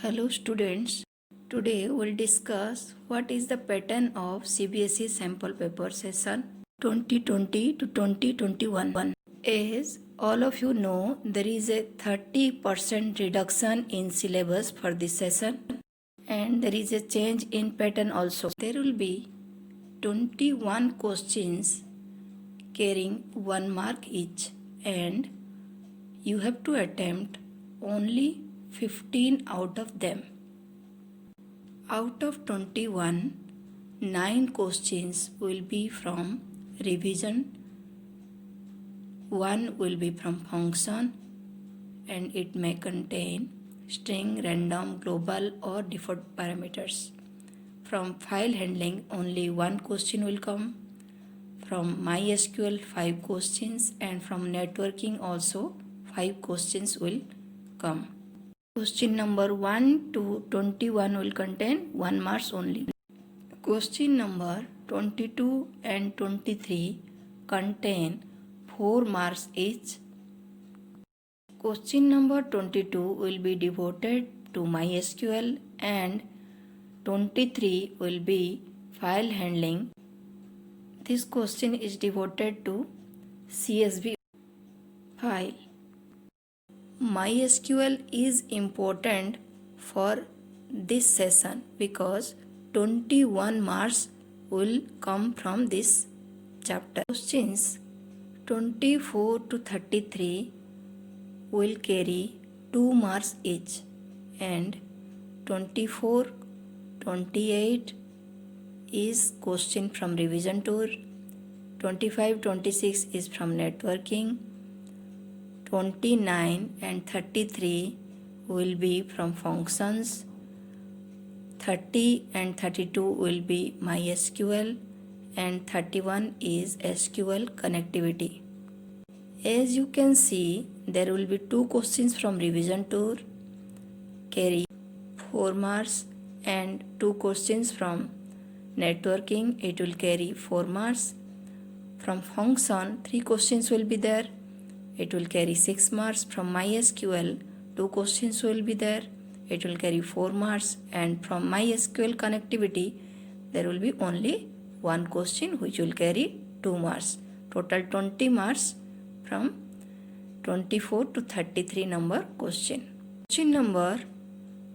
Hello students, today we'll discuss what is the pattern of CBSE sample paper session 2020 to 2021. As all of you know, there is a 30% reduction in syllabus for this session and there is a change in pattern also. There will be 21 questions carrying 1 mark each and you have to attempt only 15 out of them. Out of 21, 9 questions will be from revision, 1 will be from function and it may contain string, random, global or default parameters. From file handling, only 1 question will come. From MySQL, 5 questions, and from networking also 5 questions will come. Question number 1 to 21 will contain 1 marks only. Question number 22 and 23 contain 4 marks each. Question number 22 will be devoted to MySQL and 23 will be file handling. This question is devoted to CSV file. MySQL is important for this session because 21 marks will come from this chapter. Questions 24 to 33 will carry 2 marks each and 24, 28 is question from revision tour, 25, 26 is from networking, 29 and 33 will be from functions, 30 and 32 will be MySQL and 31 is SQL connectivity. As you can see, there will be 2 questions from revision tour carry 4 marks and 2 questions from networking, it will carry 4 marks. From function, 3 questions will be there, it will carry 6 marks. From MySQL, 2 questions will be there, it will carry 4 marks. And from MySQL connectivity, there will be only 1 question which will carry 2 marks. Total 20 marks from 24 to 33 number question. Question number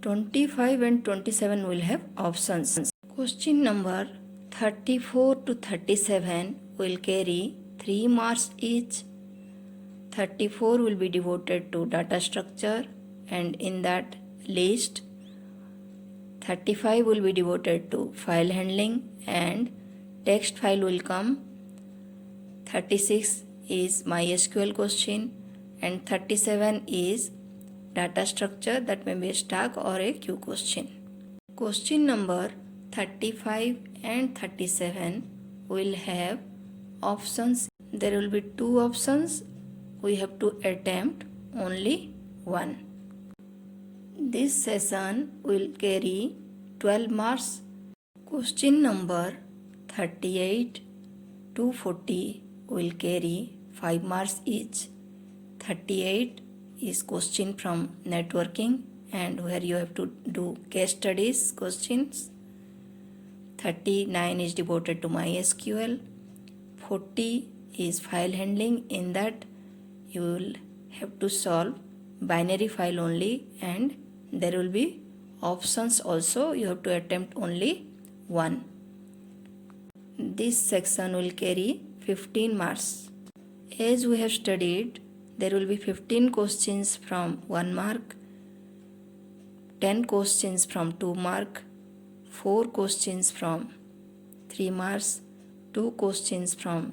25 and 27 will have options. Question number 34 to 37 will carry 3 marks each. 34 will be devoted to data structure and in that list 35 will be devoted to file handling and text file will come. 36 is MySQL question and 37 is data structure, that may be a stack or a queue question. Question number 35 and 37 will have options. There will be 2 options. We have to attempt only 1. This session will carry 12 marks. Question number 38 to 40 will carry 5 marks each. 38 is question from networking and where you have to do case studies questions. 39 is devoted to MySQL. 40 is file handling, in that you will have to solve binary file only and there will be options also, you have to attempt only 1. This section will carry 15 marks. As we have studied, there will be 15 questions from 1 mark, 10 questions from 2 mark, 4 questions from 3 marks, 2 questions from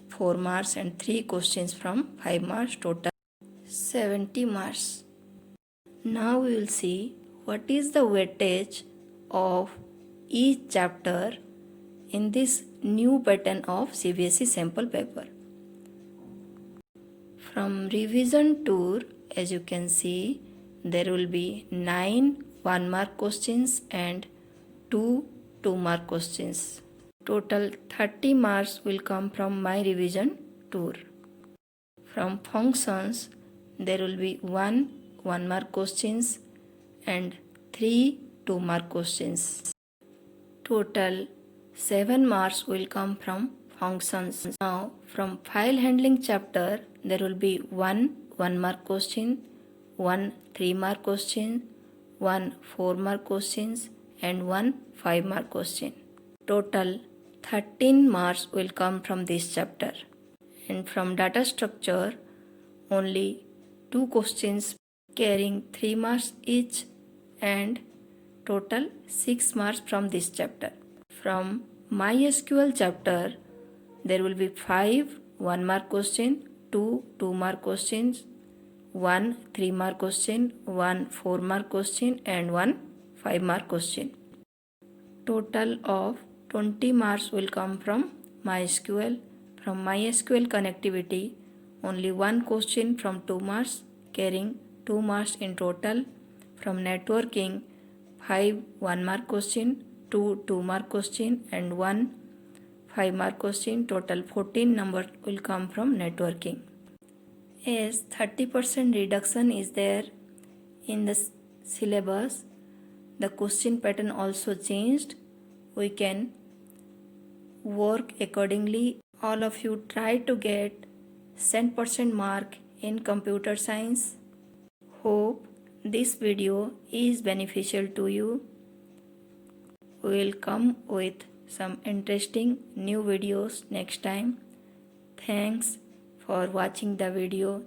4 marks and 3 questions from 5 marks, total 70 marks. Now we will see what is the weightage of each chapter in this new pattern of CBSE sample paper. From revision tour, as you can see, there will be 9 1 mark questions and 2 2 mark questions. Total 30 marks will come from my revision tour. From functions, there will be 1 1 mark questions and 3 2-mark questions. Total 7 marks will come from functions. Now from file handling chapter there will be 1 1-mark question, 1 3-mark question, 1 4-mark questions and 1 5-mark question. Total 13 marks will come from this chapter. And from data structure only 2 questions carrying 3 marks each and total 6 marks from this chapter. From MySQL chapter there will be 5 1-mark question, 2 2-mark questions, 1 3-mark question, 1 4-mark question and 1 5-mark question. Total of 20 marks will come from MySQL. From MySQL connectivity only 1 question from 2 marks carrying 2 marks in total. From networking 5 1-mark question, 2 2-mark question and 1 5-mark question. Total 14 number will come from networking. As 30% reduction is there in the syllabus, the question pattern also changed. We can work accordingly. All of you try to get 100% mark in computer science. Hope this video is beneficial to you. We will come with some interesting new videos next time. Thanks for watching the video.